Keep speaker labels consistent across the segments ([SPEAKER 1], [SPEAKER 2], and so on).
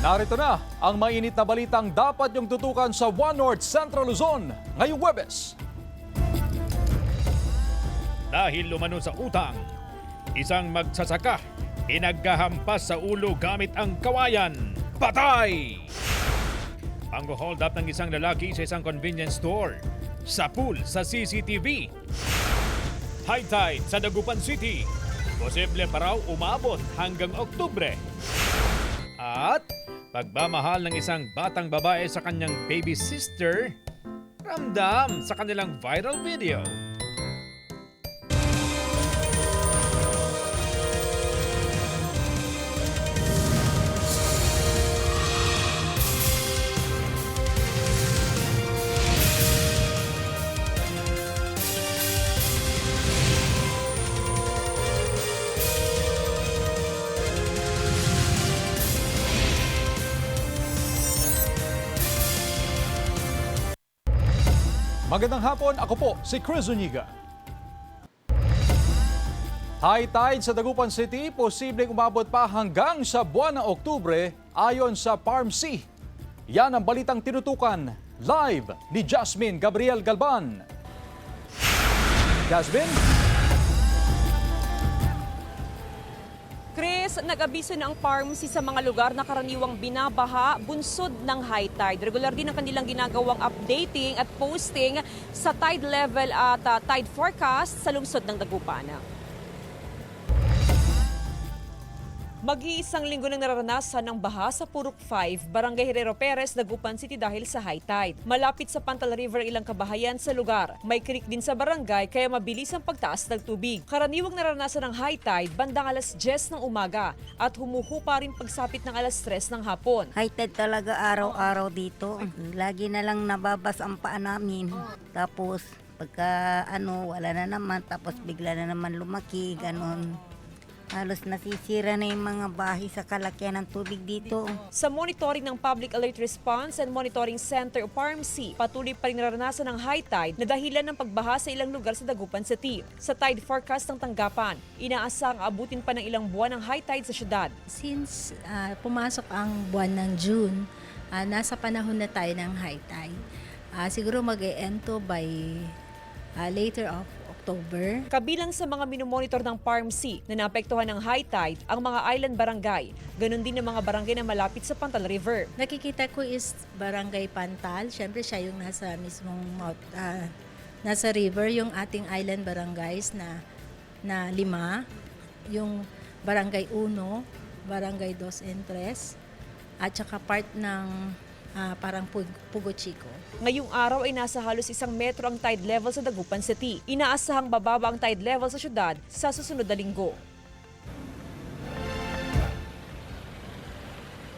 [SPEAKER 1] Narito na ang mainit na balitang dapat niyong tutukan sa One North Central Luzon ngayong Huwebes.
[SPEAKER 2] Dahil lumano sa utang, isang magsasaka pinagkahampas sa ulo gamit ang kawayan. Patay! Pang-hold up ng isang lalaki sa isang convenience store. Sa pool sa CCTV. High tide sa Dagupan City. Posible pa raw umabot hanggang Oktubre. At pagmamahal ng isang batang babae sa kanyang baby sister, ramdam sa kanilang viral video.
[SPEAKER 1] Magandang hapon, ako po si Chris Zuniga. High tide sa Dagupan City, posibleng umabot pa hanggang sa buwan ng Oktubre ayon sa PARMC. Yan ang balitang tinutukan live ni Jasmine Gabriel Galban. Jasmine?
[SPEAKER 3] Chris, nag-abiso na ang PARMC sa mga lugar na karaniwang binabaha bunsod ng high tide. Regular din ang kanilang ginagawang updating at posting sa tide level at tide forecast sa lungsod ng Dagupan. Mag-iisang linggo nang nararanasan ng baha sa Purok 5, Barangay Herrero Perez, Dagupan City dahil sa high tide. Malapit sa Pantal River ilang kabahayan sa lugar. May creek din sa barangay kaya mabilis ang pagtaas ng tubig. Karaniwang naranasan ng high tide bandang alas 10 ng umaga at humuhupa rin pagsapit ng alas 3 ng hapon.
[SPEAKER 4] High tide talaga araw-araw dito. Lagi na lang nababas ang paa namin. Tapos pagka wala na naman, tapos bigla na naman lumaki, ganon. Halos nasisira na yung mga bahay sa kalakyan ng tubig dito.
[SPEAKER 3] Sa monitoring ng Public Alert Response and Monitoring Center o PARMC, patuloy pa rin naranasan ng high tide na dahilan ng pagbaha sa ilang lugar sa Dagupan City. Sa tide forecast ng tanggapan, inaasang abutin pa ng ilang buwan ng high tide sa syudad.
[SPEAKER 5] Since pumasok ang buwan ng June, nasa panahon na tayo ng high tide. Siguro mag-e-end to by later of October.
[SPEAKER 3] Kabilang sa mga minomonitor ng PARMC na naapektuhan ng high tide ang mga island barangay. Ganon din ang mga barangay na malapit sa Pantal River.
[SPEAKER 5] Nakikita ko is Barangay Pantal. Siyempre siya yung nasa mismong nasa river, yung ating island barangays na 5. Yung Barangay 1, Barangay 2 and 3, at saka part ng parang Pugo Chico.
[SPEAKER 3] Ngayong araw ay nasa halos 1 metro ang tide level sa Dagupan City. Inaasahang bababa ang tide level sa syudad sa susunod na linggo.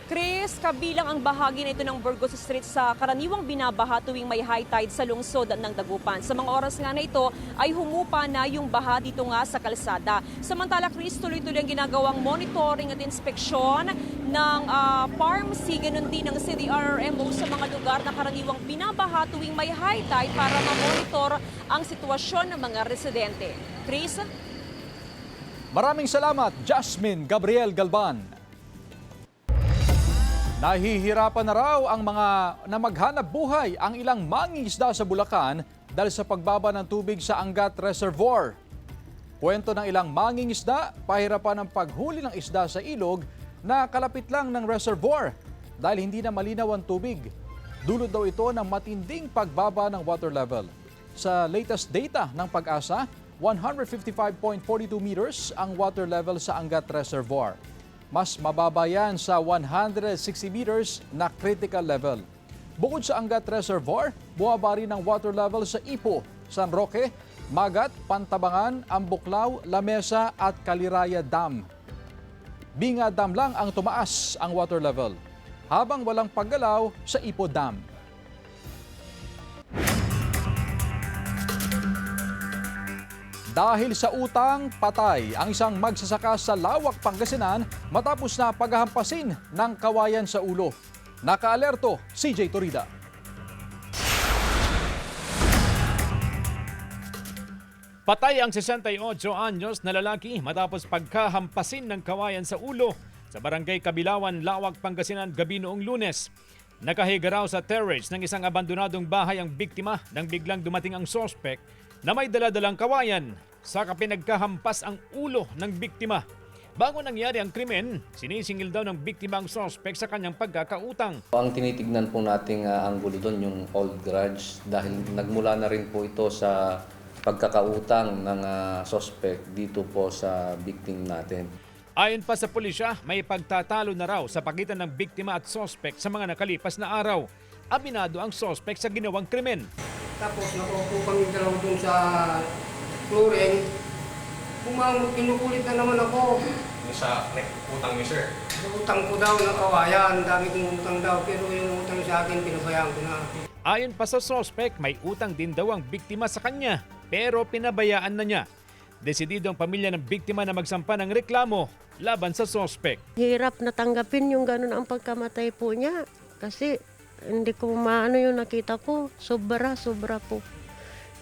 [SPEAKER 3] Chris, kabilang ang bahagi na ito ng Burgos Street sa karaniwang binabaha tuwing may high tide sa lungsod ng Dagupan. Sa mga oras nga na ito ay humupa na yung baha dito nga sa kalsada. Samantala, Chris, tuloy-tuloy ang ginagawang monitoring at inspeksyon ng PARMC, ganun din ng CDRRMO sa mga lugar na karaniwang binabaha tuwing may high tide para ma-monitor ang sitwasyon ng mga residente. Chris?
[SPEAKER 1] Maraming salamat, Jasmine Gabriel Galban. Nahihirapan na raw ang mga na maghanap buhay ang ilang mangingisda sa Bulacan dahil sa pagbaba ng tubig sa Angat Reservoir. Kwento ng ilang mangingisda, pahirapan ang paghuli ng isda sa ilog na kalapit lang ng reservoir dahil hindi na malinaw ang tubig. Dulot daw ito ng matinding pagbaba ng water level. Sa latest data ng Pag-asa, 155.42 meters ang water level sa Angat Reservoir. Mas mababa yan sa 160 meters na critical level. Bukod sa Angat Reservoir, bumaba rin ang water level sa Ipo, San Roque, Magat, Pantabangan, Ambuklaw, Lamesa at Caliraya Dam. Binga Dam lang ang tumaas ang water level, habang walang paggalaw sa Ipo Dam. Dahil sa utang, patay ang isang magsasaka sa Lawak, Pangasinan matapos na paghahampasin ng kawayan sa ulo. Nakaalerto, CJ Torida.
[SPEAKER 2] Patay ang 68 anyos na lalaki matapos pagkahampasin ng kawayan sa ulo sa barangay Kabilawan, Lawag, Pangasinan gabi noong Lunes. Nakahiga raw sa terrace ng isang abandonadong bahay ang biktima nang biglang dumating ang sospek na may daladalang kawayan. Saka pinagkahampas ang ulo ng biktima. Bago nangyari ang krimen, sinisingil daw ng biktima ang sospek sa kanyang pagkakautang.
[SPEAKER 6] Ang tinitignan po nating anggulo doon yung old grudge dahil nagmula na rin po ito sa pagkakautang ng suspect dito po sa victim natin.
[SPEAKER 2] Ayon pa sa pulisya, may pagtatalo na raw sa pagitan ng biktima at sospek sa mga nakalipas na araw. Aminado ang sospek sa ginawang krimen.
[SPEAKER 7] Tapos nakaupo kami dalaw dun sa flooring. Kinukulit na naman ako.
[SPEAKER 8] Sa utang niyo, sir?
[SPEAKER 7] Sa utang ko daw na kawayan, dami kong utang daw, pero yung utang sa akin, pinabayaan ko na.
[SPEAKER 2] Ayon pa sa sospek, may utang din daw ang biktima sa kanya, pero pinabayaan na niya. Desidido ang pamilya ng biktima na magsampa ng reklamo laban sa sospek.
[SPEAKER 9] Hirap na tanggapin yung ganun ang pagkamatay po niya. Kasi hindi ko maano yung nakita ko. Sobra po.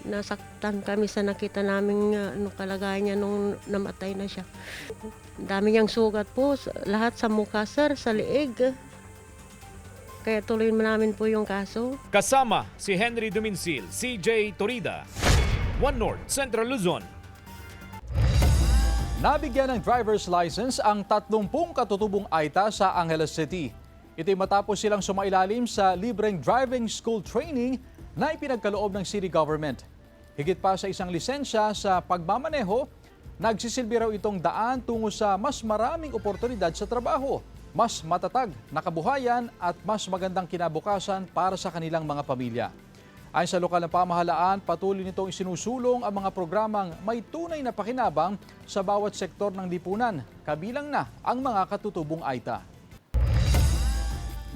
[SPEAKER 9] Nasaktan kami sa nakita namin kalagayan niya nung namatay na siya. Dami niyang sugat po. Lahat sa mukha, sir, sa liig. Kaya tuloy namin po yung kaso.
[SPEAKER 2] Kasama si Henry Duminsil, CJ Torida, One North, Central Luzon.
[SPEAKER 1] Nabigyan ng driver's license ang 30 katutubong Aita sa Angeles City. Ito'y matapos silang sumailalim sa libreng driving school training na ipinagkaloob ng city government. Higit pa sa isang lisensya sa pagmamaneho, nagsisilbi raw itong daan tungo sa mas maraming oportunidad sa trabaho, mas matatag na kabuhayan at mas magandang kinabukasan para sa kanilang mga pamilya. Ayon sa lokal na pamahalaan, patuloy nitong isinusulong ang mga programang may tunay na pakinabang sa bawat sektor ng lipunan, kabilang na ang mga katutubong Aita.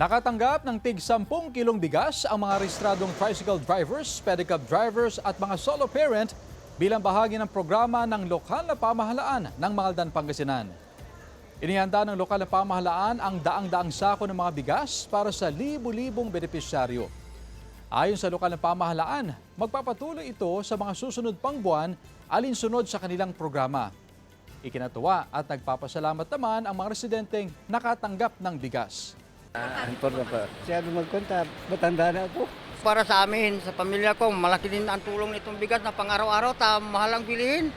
[SPEAKER 1] Nakatanggap ng tig 10 kilong bigas ang mga rehistradong tricycle drivers, pedicab drivers at mga solo parent bilang bahagi ng programa ng lokal na pamahalaan ng Maldan, Pangasinan. Inihanda ng lokal na pamahalaan ang daang-daang sako ng mga bigas para sa libu-libong benepisyaryo. Ayon sa lokal na pamahalaan, magpapatuloy ito sa mga susunod pang buwan alinsunod sa kanilang programa. Ikinatuwa at nagpapasalamat naman ang mga residenteng nakatanggap ng bigas.
[SPEAKER 10] Masyado magkonta, matanda na ako.
[SPEAKER 11] Para sa amin, sa pamilya ko, malaki din ang tulong nitong bigas na pang-araw-araw, mahal ang bilihin.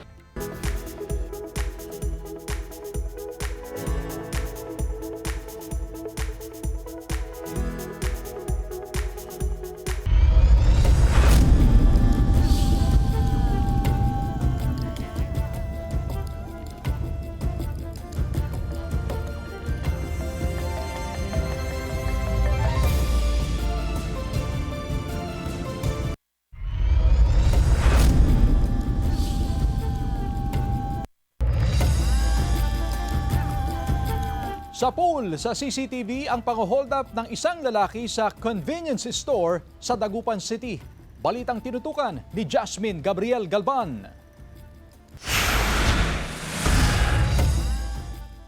[SPEAKER 1] Sa pool sa CCTV ang pang-hold up ng isang lalaki sa convenience store sa Dagupan City. Balitang tinutukan ni Jasmine Gabriel Galban.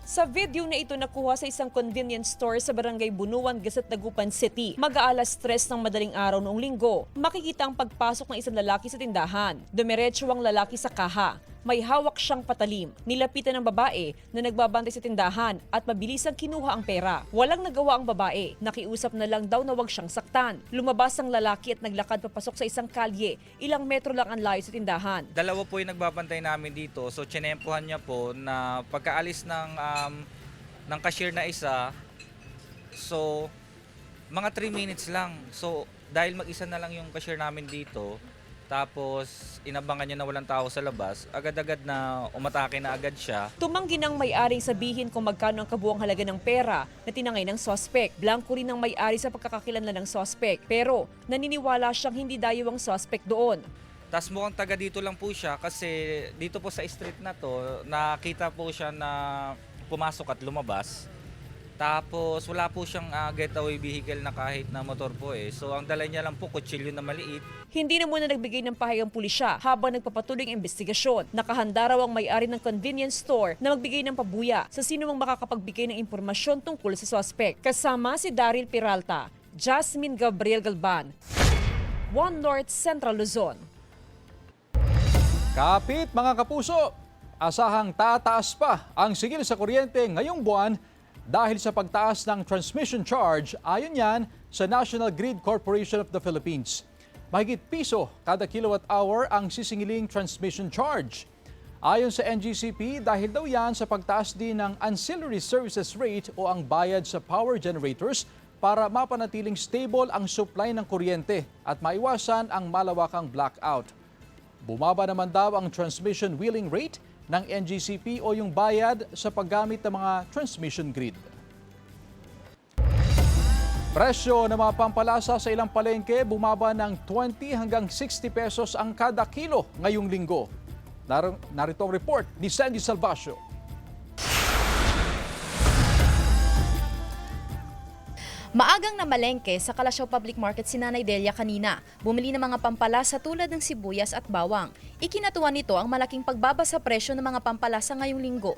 [SPEAKER 3] Sa video na ito nakuha sa isang convenience store sa Barangay Bunuan, Gasat, Dagupan City. Mag-aalas 3 ng madaling araw noong linggo. Makikita ang pagpasok ng isang lalaki sa tindahan. Dumiretso ang lalaki sa kaha. May hawak siyang patalim. Nilapitan ng babae na nagbabantay sa tindahan at mabilisang kinuha ang pera. Walang nagawa ang babae. Nakiusap na lang daw na wag siyang saktan. Lumabas ang lalaki at naglakad papasok sa isang kalye. Ilang metro lang ang layo sa tindahan.
[SPEAKER 12] Dalawa po yung nagbabantay namin dito. So tsinempohan niya po na pagkaalis ng cashier na isa, so mga 3 minutes lang. So dahil mag-isa na lang yung cashier namin dito, tapos inabangan niya na walang tao sa labas, agad-agad na umatake na agad siya.
[SPEAKER 3] Tumanggi ng may-ari sabihin kung magkano ang kabuang halaga ng pera na tinangay ng sospek. Blanco rin ng may-ari sa pagkakakilanlan ng sospek. Pero naniniwala siyang hindi dayo ang sospek doon.
[SPEAKER 12] Tapos mukhang taga dito lang po siya kasi dito po sa street na to, nakita po siya na pumasok at lumabas. Tapos wala po siyang getaway vehicle na kahit na motor po eh. So ang dala niya lang po kutsilyo na maliit.
[SPEAKER 3] Hindi na muna nagbigay ng pahayag ang pulisya habang nagpapatuloy ang investigasyon. Nakahanda raw ang may-ari ng convenience store na magbigay ng pabuya sa sino mang makakapagbigay ng impormasyon tungkol sa suspect. Kasama si Daryl Peralta, Jasmine Gabriel Galban, One North, Central Luzon.
[SPEAKER 1] Kapit mga kapuso, asahang tataas pa ang sigil sa kuryente ngayong buwan dahil sa pagtaas ng transmission charge ayon yan sa National Grid Corporation of the Philippines. Mahigit piso kada kilowatt hour ang sisingiling transmission charge. Ayon sa NGCP, dahil daw yan sa pagtaas din ng ancillary services rate o ang bayad sa power generators para mapanatiling stable ang supply ng kuryente at maiwasan ang malawakang blackout. Bumaba naman daw ang transmission wheeling rate ng NGCP o yung bayad sa paggamit ng mga transmission grid. Presyo ng mga pampalasa sa ilang palengke bumaba ng 20 hanggang 60 pesos ang kada kilo ngayong linggo. Narito ang report ni Sandy Salvacio.
[SPEAKER 13] Maagang namalengke sa Kalasyaw Public Market si Nanay Delia kanina. Bumili ng mga pampalasa tulad ng sibuyas at bawang. Ikinatuwa nito ang malaking pagbaba sa presyo ng mga pampalasa ngayong linggo.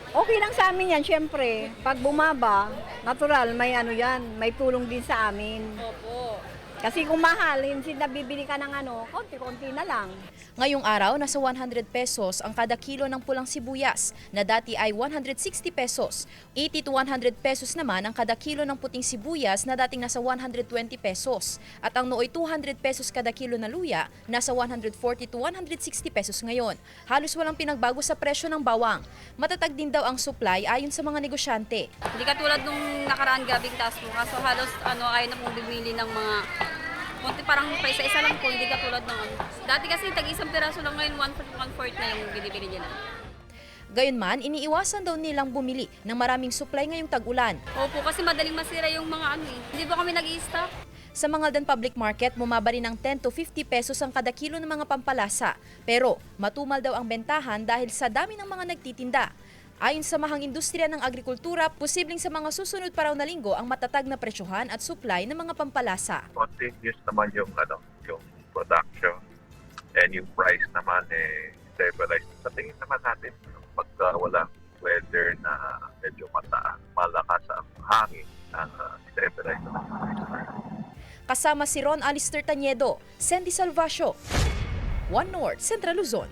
[SPEAKER 14] Okay lang sa amin yan, syempre. Pag bumaba, natural, may ano yan, may tulong din sa amin.
[SPEAKER 13] Opo.
[SPEAKER 14] Kasi kung mahal, hindi nabibili ka ng ano, konti-konti na lang.
[SPEAKER 13] Ngayong araw, nasa 100 pesos ang kada kilo ng pulang sibuyas na dati ay 160 pesos. 80 to 100 pesos naman ang kada kilo ng puting sibuyas na dating nasa 120 pesos. At ang nooy 200 pesos kada kilo na luya, nasa 140 to 160 pesos ngayon. Halos walang pinagbago sa presyo ng bawang. Matatag din daw ang supply ayon sa mga negosyante.
[SPEAKER 15] Hindi katulad nung nakaraan gabing taas mo, kaso halos ayaw na pong bibili ng mga konti, parang pa isa-isa lang po, hindi katulad ng ano. Dati kasi tag-isang piraso lang, ngayon 1/4 na yung binibili nila.
[SPEAKER 13] Gayunman, iniiwasan daw nilang bumili ng maraming supply ngayong tag-ulan.
[SPEAKER 15] Opo, kasi madaling masira yung mga ano eh. Hindi ba kami nag-i-stock?
[SPEAKER 13] Sa Mangaldan Public Market, bumaba rin ng 10 to 50 pesos ang kada kilo ng mga pampalasa. Pero matumal daw ang bentahan dahil sa dami ng mga nagtitinda. Ayon sa Mahang Industriya ng Agrikultura, posibleng sa mga susunod pa raw na linggo ang matatag na presyohan at supply ng mga pampalasa.
[SPEAKER 16] Continuous naman yung production and yung price naman stabilized. Sa tingin naman natin, pagka walang weather na medyo malakas ang hangin, stabilized naman yung price.
[SPEAKER 13] Kasama si Ron Alister Tañedo, Sandy Salvacio, One North, Central Luzon.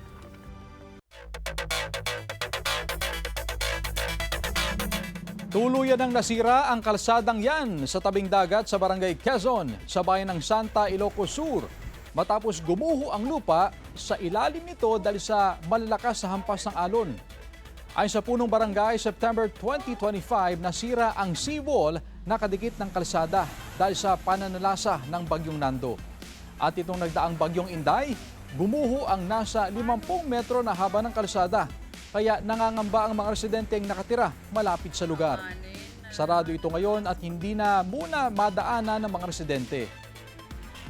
[SPEAKER 1] Tuluyan ng nasira ang kalsadang yan sa tabing dagat sa Barangay Quezon sa bayan ng Santa Ilocos Sur matapos gumuho ang lupa sa ilalim nito dahil sa malalakas na hampas ng alon. Ayon sa punong barangay, September 2025 nasira ang seawall na kadikit ng kalsada dahil sa pananalasa ng bagyong Nando. At itong nagdaang bagyong Inday, gumuho ang nasa 50 metro na haba ng kalsada. Kaya nangangamba ang mga residenteng nakatira malapit sa lugar. Sarado ito ngayon at hindi na muna madaanan ng mga residente.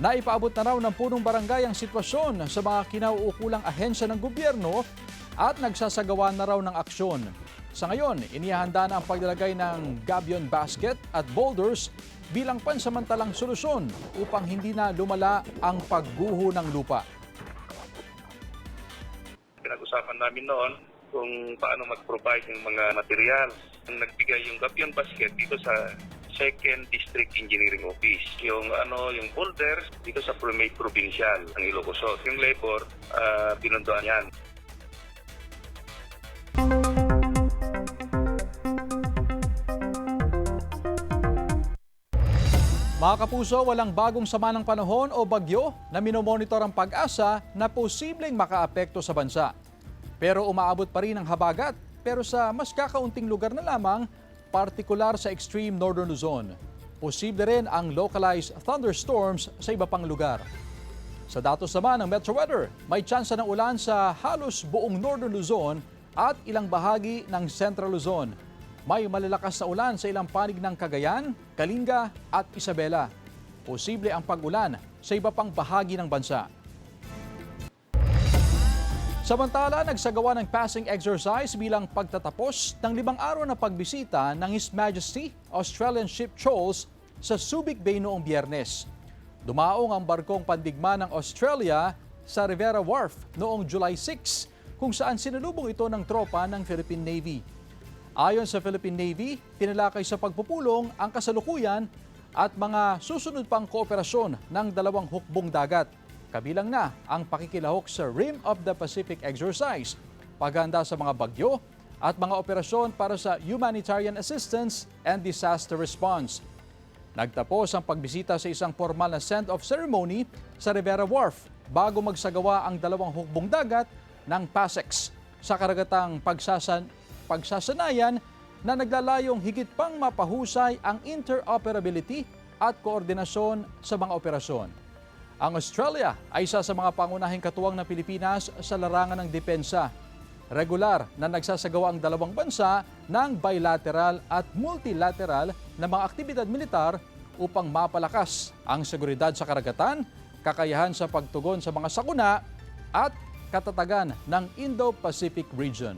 [SPEAKER 1] Naipaabot na raw ng punong barangay ang sitwasyon sa mga kinauukulang ahensya ng gobyerno at nagsasagawa na raw ng aksyon. Sa ngayon, inihanda na ang paglalagay ng gabion basket at boulders bilang pansamantalang solusyon upang hindi na lumala ang pagguho ng lupa.
[SPEAKER 16] Pinag-usapan namin noon kung paano mag-provide ng mga material. Nagbigay yung gabion basket dito sa 2nd District Engineering Office. Yung boulders dito sa Primate Provincial ng Ilocos Sur. Yung labor, pinunduan yan.
[SPEAKER 1] Mga kapuso, walang bagong sama ng panahon o bagyo na minomonitor ang pag-asa na posibleng makaapekto sa bansa. Pero umaabot pa rin ang habagat, pero sa mas kakaunting lugar na lamang, partikular sa extreme northern Luzon. Posible rin ang localized thunderstorms sa iba pang lugar. Sa datos naman ng Metro Weather, may tsansa ng ulan sa halos buong northern Luzon at ilang bahagi ng Central Luzon. May malalakas na ulan sa ilang panig ng Cagayan, Kalinga at Isabela. Posible ang pag-ulan sa iba pang bahagi ng bansa. Samantala, nagsagawa ng passing exercise bilang pagtatapos ng 5 araw na pagbisita ng His Majesty Australian Ship Shoals sa Subic Bay noong Biyernes. Dumaong ang barkong pandigma ng Australia sa Rivera Wharf noong July 6, kung saan sinalubong ito ng tropa ng Philippine Navy. Ayon sa Philippine Navy, tinalakay sa pagpupulong ang kasalukuyan at mga susunod pang kooperasyon ng 2 hukbong dagat. Kabilang na ang pakikilahok sa Rim of the Pacific Exercise, paghanda sa mga bagyo at mga operasyon para sa humanitarian assistance and disaster response. Nagtapos ang pagbisita sa isang formal na send-off ceremony sa Rivera Wharf bago magsagawa ang 2 hukbong dagat ng PASEX sa karagatang pagsasanayan na naglalayong higit pang mapahusay ang interoperability at koordinasyon sa mga operasyon. Ang Australia ay isa sa mga pangunahing katuwang ng Pilipinas sa larangan ng depensa. Regular na nagsasagawa ang 2 bansa ng bilateral at multilateral na mga aktibidad militar upang mapalakas ang seguridad sa karagatan, kakayahan sa pagtugon sa mga sakuna at katatagan ng Indo-Pacific region.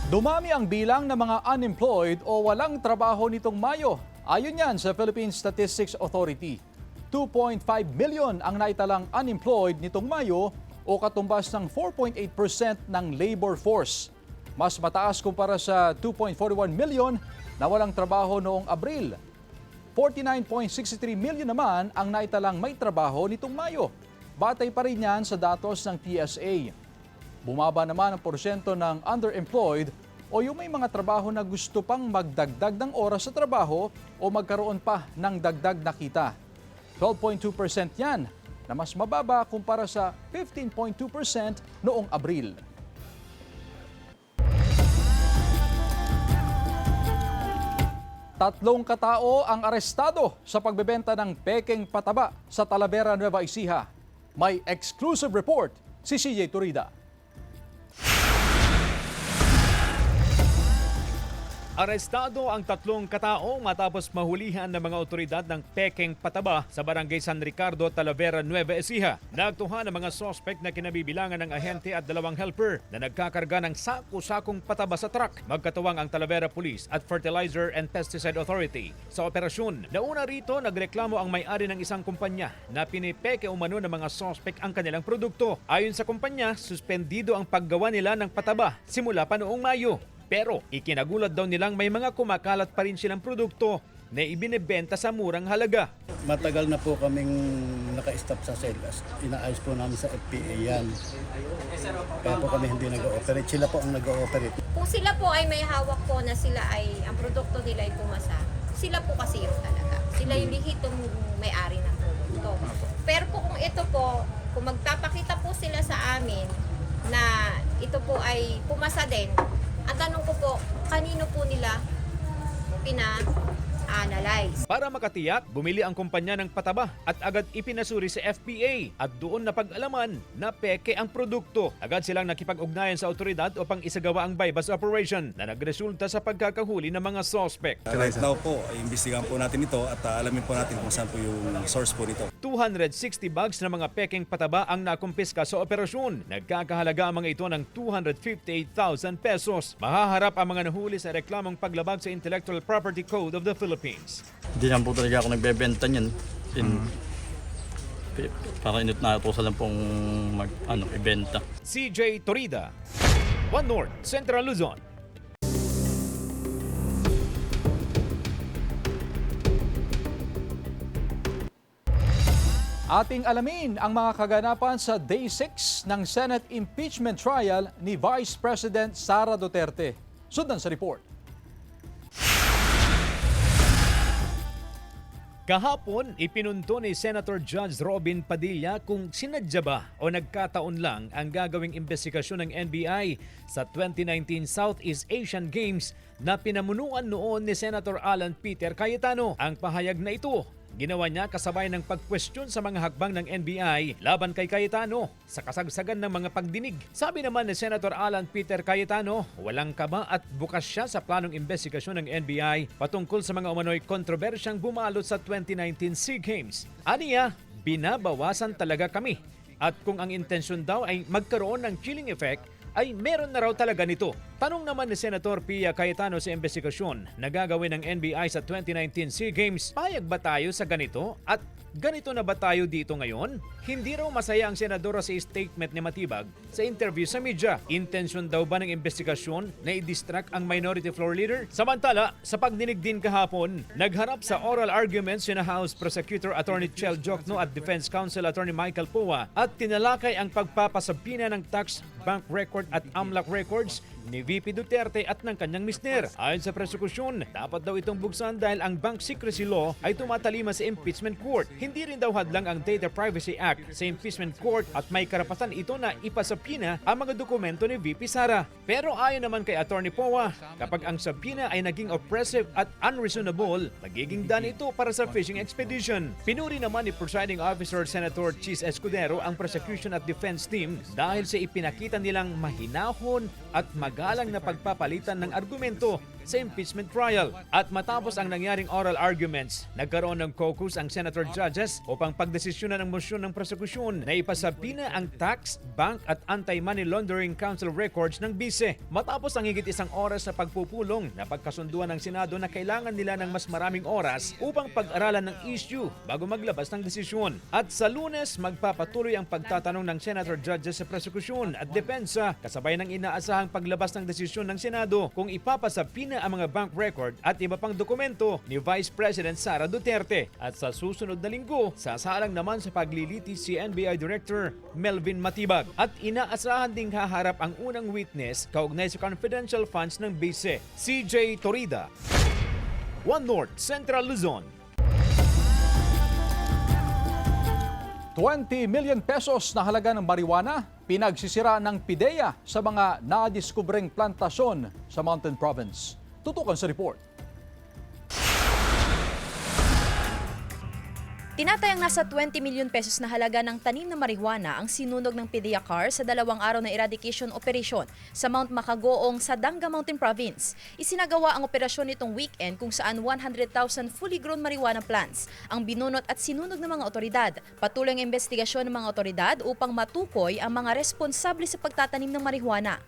[SPEAKER 1] Dumami ang bilang ng mga unemployed o walang trabaho nitong Mayo. Ayon yan sa Philippine Statistics Authority. 2.5 million ang naitalang unemployed nitong Mayo o katumbas ng 4.8% ng labor force. Mas mataas kumpara sa 2.41 million na walang trabaho noong Abril. 49.63 million naman ang naitalang may trabaho nitong Mayo. Batay pa rin yan sa datos ng PSA. Bumaba naman ang porsyento ng underemployed o yung may mga trabaho na gusto pang magdagdag ng oras sa trabaho o magkaroon pa ng dagdag na kita. 12.2% yan, na mas mababa kumpara sa 15.2% noong Abril. Tatlong katao ang arestado sa pagbebenta ng pekeng pataba sa Talavera, Nueva Ecija. May exclusive report si CJ Turida.
[SPEAKER 2] Arestado ang 3 katao matapos mahulihan ng mga otoridad ng pekeng pataba sa barangay San Ricardo, Talavera, Nueva Ecija. Nagtuha ng mga sospek na kinabibilangan ng ahente at 2 helper na nagkakarga ng sako-sakong pataba sa truck. Magkatuwang ang Talavera Police at Fertilizer and Pesticide Authority. Sa operasyon, nauna rito nagreklamo ang may-ari ng isang kumpanya na pinipeke umano ng mga sospek ang kanilang produkto. Ayon sa kumpanya, suspendido ang paggawa nila ng pataba simula pa noong Mayo. Pero ikinagulat daw nilang may mga kumakalat pa rin silang produkto na ibinebenta sa murang halaga.
[SPEAKER 10] Matagal na po kaming naka-stop sa sales. Inaayos po namin sa FPA yan. Kaya po kami hindi nag-ooperate. Sila po ang nag-ooperate.
[SPEAKER 17] Kung sila po ay may hawak po na sila ay, ang produkto nila ay pumasa, sila po kasi yung talaga. Sila yung lihitong may-ari ng produkto. Pero po kung ito po, kung magpapakita po sila sa amin na ito po ay pumasa din, ang tanong ko po, kanino po nila pina-analyze?
[SPEAKER 2] Para makatiyak, bumili ang kumpanya ng pataba at agad ipinasuri sa FPA at doon napag-alaman na peke ang produkto. Agad silang nakipag-ugnayan sa otoridad upang isagawa ang bypass operation na nagresulta sa pagkakahuli ng mga suspect.
[SPEAKER 18] Right now po, imbestigahan po natin ito at alamin po natin kung saan po yung source po nito.
[SPEAKER 2] 260 bags ng mga pekeng pataba ang nakumpiska sa operasyon. Nagkakahalaga ang mga ito ng 258,000 pesos. Mahaharap ang mga nahuli sa reklamong paglabag sa Intellectual Property Code of the Philippines.
[SPEAKER 19] Hindi naman po talaga ako nagbebenta niyan. Parang inutnato lang pong ibenta.
[SPEAKER 2] CJ Torida, One North, Central Luzon.
[SPEAKER 1] Ating alamin ang mga kaganapan sa Day 6 ng Senate impeachment trial ni Vice President Sara Duterte. Sundan sa report.
[SPEAKER 2] Kahapon, ipinunto ni Senator Judge Robin Padilla kung sinadya ba o nagkataon lang ang gagawing investigasyon ng NBI sa 2019 Southeast Asian Games na pinamunuan noon ni Senator Alan Peter Cayetano. Ang pahayag na ito, ginawa niya kasabay ng pagkwestiyon sa mga hakbang ng NBI laban kay Cayetano sa kasagsagan ng mga pagdinig. Sabi naman ni Senator Alan Peter Cayetano, walang kaba at bukas siya sa planong investigasyon ng NBI patungkol sa mga umano'y kontrobersyang bumalot sa 2019 SEA Games. Aniya, binabawasan talaga kami. At kung ang intensyon daw ay magkaroon ng chilling effect, ay meron na raw talaga nito. Tanong naman ni Senator Pia Cayetano sa investigasyon na gagawin ng NBI sa 2019 SEA Games, payag ba tayo sa ganito at ganito na ba tayo dito ngayon? Hindi raw masaya ang senadora sa statement ni Matibag sa interview sa media. Intensyon daw ba ng investigasyon na i-distract ang minority floor leader? Samantala, sa pagdinig din kahapon, nagharap sa oral arguments sina House Prosecutor Attorney Chel Jokno at Defense Counsel Attorney Michael Poa at tinalakay ang pagpapasabina ng tax, bank record at AMLAC records ni VP Duterte at ng kanyang mister. Ayon sa prosekusyon, dapat daw itong buksan dahil ang bank secrecy law ay tumatalima sa impeachment court. Hindi rin daw hadlang ang Data Privacy Act sa impeachment court at may karapatan ito na ipasabina ang mga dokumento ni VP Sara. Pero ayon naman kay Attorney Poa, kapag ang sabina ay naging oppressive at unreasonable, magiging daan ito para sa fishing expedition. Pinuri naman ni Presiding Officer Senator Chis Escudero ang prosecution at defense team dahil sa ipinakita nilang mahinahon at magalang na pagpapalitan ng argumento sa impeachment trial. At matapos ang nangyaring oral arguments, nagkaroon ng caucus ang senator judges upang pagdesisyonan ng motion ng prosekusyon na ipasabina ang tax, bank at anti-money laundering council records ng bise. Matapos ang higit isang oras sa pagpupulong, napagkasunduan ng Senado na kailangan nila ng mas maraming oras upang pag-aralan ng issue bago maglabas ng desisyon. At sa Lunes, magpapatuloy ang pagtatanong ng senator judges sa prosekusyon at depensa kasabay ng inaasahang paglabas ng desisyon ng Senado kung ipapasabina ang mga bank record at iba pang dokumento ni Vice President Sara Duterte. At sa susunod na linggo, sasalang naman sa paglilitis si NBI Director Melvin Matibag. At inaasahan ding haharap ang unang witness kaugnay sa confidential funds ng BISE, CJ Torida. One North, Central Luzon.
[SPEAKER 1] 20 million pesos na halaga ng marijuana pinagsisira ng PIDEA sa mga nadiskubreng plantasyon sa Mountain Province. Tutukan sa report.
[SPEAKER 13] Tinatayang nasa 20 milyon pesos na halaga ng tanim na marijuana ang sinunog ng PIDEA CAR sa 2 araw na eradication operation sa Mount Macagoong sa Danga Mountain Province. Isinagawa ang operasyon nitong weekend kung saan 100,000 fully grown marijuana plants ang binunot at sinunog ng mga otoridad. Patuloy ang investigasyon ng mga otoridad upang matukoy ang mga responsable sa pagtatanim ng marijuana.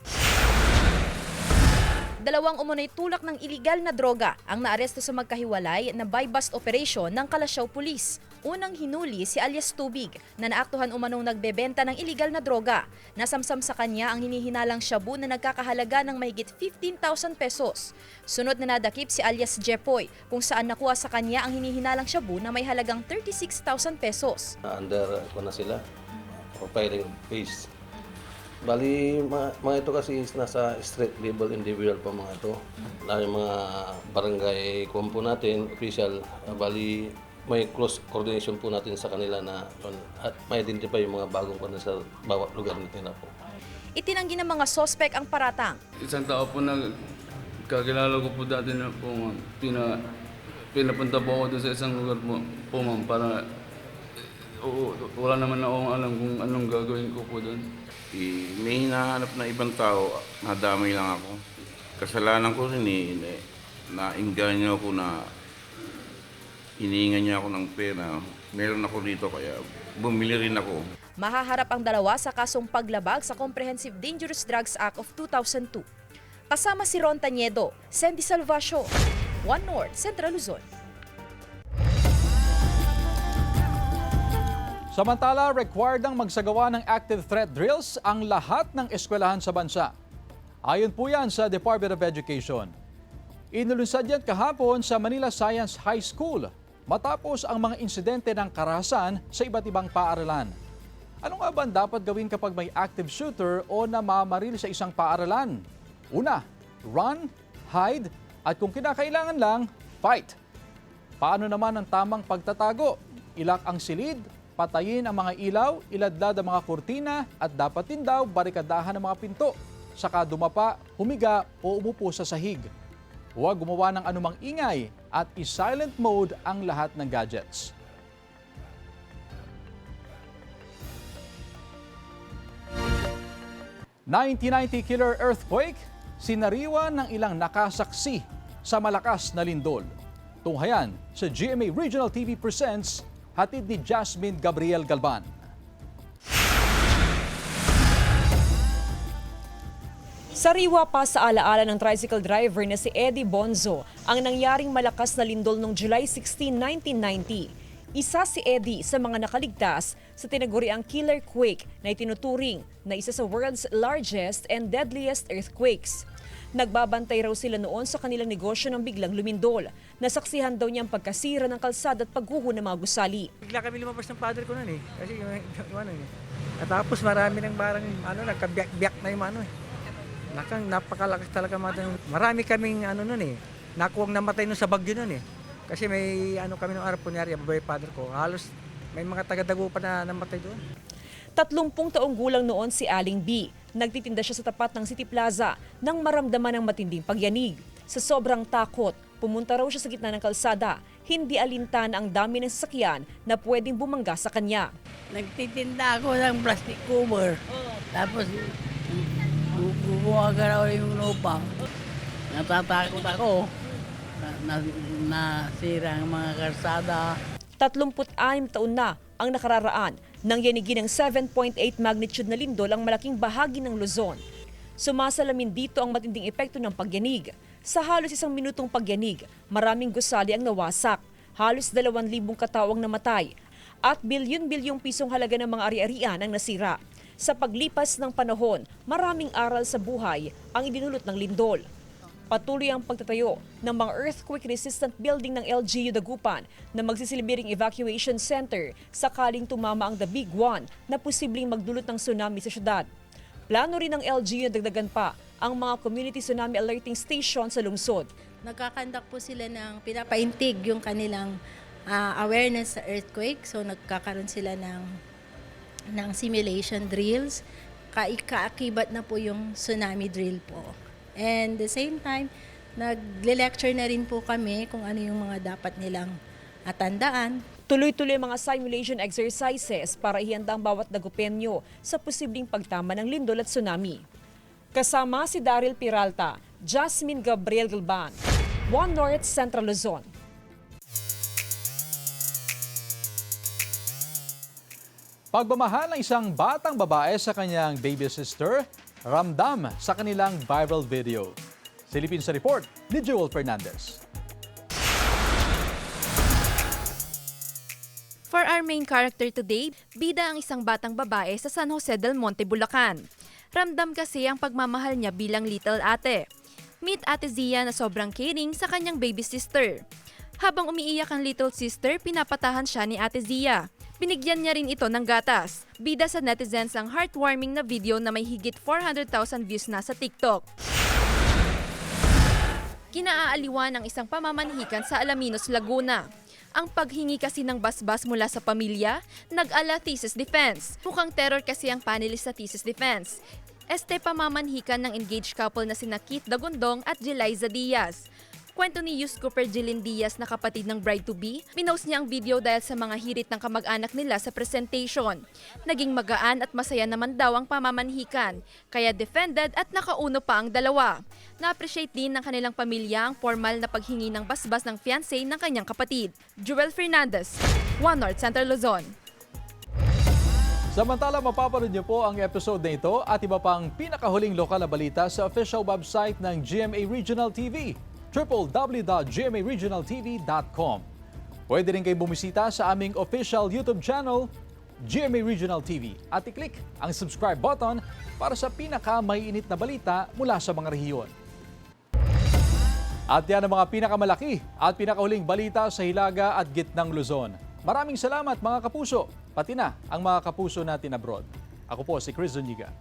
[SPEAKER 13] 2 umunay tulak ng iligal na droga ang naaresto sa magkahiwalay na buy-bust operation ng Kalasyaw Police. Unang hinuli si alias Tubig na naaktuhan umanong nagbebenta ng iligal na droga. Nasamsam sa kanya ang hinihinalang shabu na nagkakahalaga ng mahigit 15,000 pesos. Sunod na nadakip si alias Jepoy kung saan nakuha sa kanya ang hinihinalang shabu na may halagang 36,000 pesos.
[SPEAKER 6] Under ko na sila, profiling phase. Bali, mga ito kasi is nasa street level individual pa mga ito. Lalo yung mga barangay kumpo natin, official, bali may close coordination po natin sa kanila na at may identify yung mga bagong kanya sa bawat lugar natin na po.
[SPEAKER 13] Itinanggi ng mga sospek ang paratang.
[SPEAKER 20] Isang tao po na kakilala ko po dati na po ma'am, pinapunta po ako doon sa isang lugar po ma'am para wala naman akong alam kung anong gagawin ko po doon.
[SPEAKER 21] May hinahanap na ibang tao, nadamay lang ako. Kasalanan ko rin nainggan niya ako na hinihingan niya ako ng pera. Meron ako dito kaya bumili rin ako.
[SPEAKER 13] Mahaharap ang dalawa sa kasong paglabag sa Comprehensive Dangerous Drugs Act of 2002. Kasama si Ron Tañedo, Sandy Salvacio, One North, Central Luzon.
[SPEAKER 1] Samantala, required ang magsagawa ng active threat drills ang lahat ng eskwelahan sa bansa. Ayon po yan sa Department of Education. Inulunsad yan kahapon sa Manila Science High School matapos ang mga insidente ng karahasan sa iba't ibang paaralan. Ano nga ba ang dapat gawin kapag may active shooter o namamaril sa isang paaralan? Una, run, hide, at kung kinakailangan lang, fight. Paano naman ang tamang pagtatago? Ilak ang silid, patayin ang mga ilaw, iladlad ang mga kurtina at dapat din daw barikadahan ang mga pinto. Saka dumapa, humiga o umupo sa sahig. Huwag gumawa ng anumang ingay at i-silent mode ang lahat ng gadgets. '90 killer earthquake, sinariwan ng ilang nakasaksi sa malakas na lindol. Tunghayan sa GMA Regional TV Presents, hatid ni Jasmine Gabriel Galban.
[SPEAKER 3] Sariwa pa sa alaala ng tricycle driver na si Eddie Bonzo ang nangyaring malakas na lindol noong July 16, 1990. Isa si Eddie sa mga nakaligtas sa tinaguriang killer quake na itinuturing na isa sa world's largest and deadliest earthquakes. Nagbabantay raw sila noon sa kanilang negosyo ng biglang lumindol. Nasaksihan daw niyang pagkasira ng kalsada at pagguho ng mga gusali.
[SPEAKER 4] Bigla kami lumabas ng father ko noon kasi yung at tapos marami ng barang nagkabiyak-biyak na yung napakalakas talaga marami kaming nakuwang namatay noon sa bagyo noon Kasi may kami nung araw punyari, babae father ko. Halos may mga taga-Dagupan na namatay doon.
[SPEAKER 3] 30 taong gulang noon si Aling B. Nagtitinda siya sa tapat ng City Plaza nang maramdaman ng matinding pagyanig. Sa sobrang takot, pumunta raw siya sa gitna ng kalsada. Hindi alintana ang dami ng sasakyan na pwedeng bumangga sa kanya.
[SPEAKER 22] Nagtitinda ako ng plastic cover. Tapos gumagaraw yung lupa. Natatakot ako. Nasira ang mga kalsada.
[SPEAKER 3] 36 taon na ang nakararaan nang yanigin ng 7.8 magnitude na lindol ang malaking bahagi ng Luzon. Sumasalamin dito ang matinding epekto ng pagyanig. Sa halos 1 minutong pagyanig, maraming gusali ang nawasak, halos 2,000 katawang namatay, at bilyon-bilyong pisong halaga ng mga ari-arian ang nasira. Sa paglipas ng panahon, maraming aral sa buhay ang idinulot ng lindol. Patuloy ang pagtatayo ng mga earthquake-resistant building ng LGU Dagupan na magsisilbing evacuation center sakaling tumama ang The Big One na posibleng magdulot ng tsunami sa syudad. Plano rin ng LGU na dagdagan pa ang mga community tsunami alerting station sa lungsod.
[SPEAKER 5] Nagkakandak po sila ng pinapaintig yung kanilang awareness sa earthquake. So nagkakaroon sila ng simulation drills. Kaakibat na po yung tsunami drill po. And the same time, nagle-lecture na rin po kami kung ano yung mga dapat nilang tandaan.
[SPEAKER 3] Tuloy-tuloy mga simulation exercises para ihanda ang bawat Dagupenyo sa posibleng pagtama ng lindol at tsunami. Kasama si Daryl Peralta, Jasmine Gabriel Galban, One North Central Luzon.
[SPEAKER 1] Pagmamahal ng isang batang babae sa kanyang baby sister, ramdam sa kanilang viral video. Silipin sa report ni Joel Fernandez.
[SPEAKER 13] For our main character today, bida ang isang batang babae sa San Jose del Monte, Bulacan. Ramdam kasi ang pagmamahal niya bilang little ate. Meet Ate Zia na sobrang caring sa kanyang baby sister. Habang umiiyak ang little sister, pinapatahan siya ni Ate Zia. Binigyan niya rin ito ng gatas. Bida sa netizens ang heartwarming na video na may higit 400,000 views na sa TikTok. Kinaaaliwan ng isang pamamanhikan sa Alaminos, Laguna. Ang paghingi kasi ng basbas mula sa pamilya, nag-ala thesis defense. Mukhang terror kasi ang panelist sa thesis defense. Pamamanhikan ng engaged couple na sina Keith Dagondong at Jeliza Diaz. Kwento ni Yus Cooper Jilin Diaz na kapatid ng bride-to-be, pinost niya ang video dahil sa mga hirit ng kamag-anak nila sa presentation. Naging magaan at masaya naman daw ang pamamanhikan, kaya defended at nakauno pa ang dalawa. Na-appreciate din ng kanilang pamilya ang formal na paghingi ng basbas ng fiancé ng kanyang kapatid. Joel Fernandez, One North Central Luzon.
[SPEAKER 1] Samantala, mapapanood niyo po ang episode na ito at iba pang pinakahuling lokal na balita sa official website ng GMA Regional TV. www.gmaregionaltv.com. Pwede rin kayo bumisita sa aming official YouTube channel, GMA Regional TV, at i-click ang subscribe button para sa pinaka-maiinit na balita mula sa mga rehiyon. At yan ang mga pinakamalaki at pinakahuling balita sa Hilaga at Gitnang Luzon. Maraming salamat mga kapuso, pati na ang mga kapuso natin abroad. Ako po si Chris Zuniga.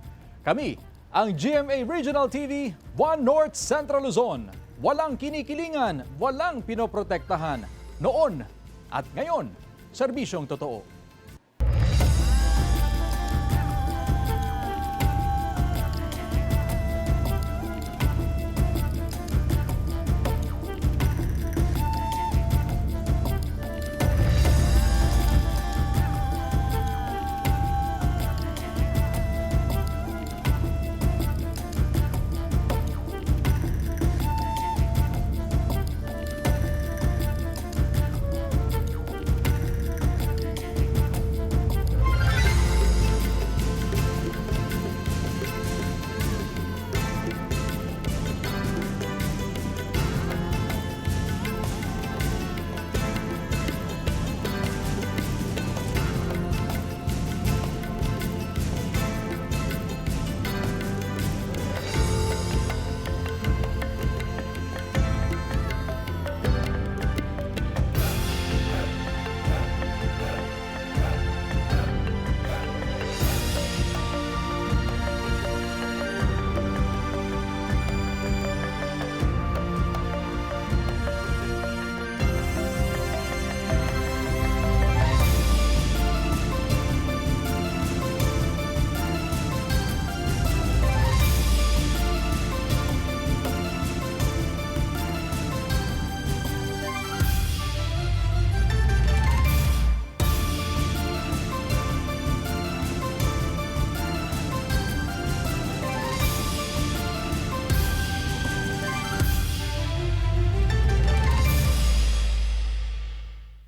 [SPEAKER 1] Kami ang GMA Regional TV, One North Central Luzon. Walang kinikilingan, walang pinoprotektahan. Noon at ngayon, serbisyong totoo.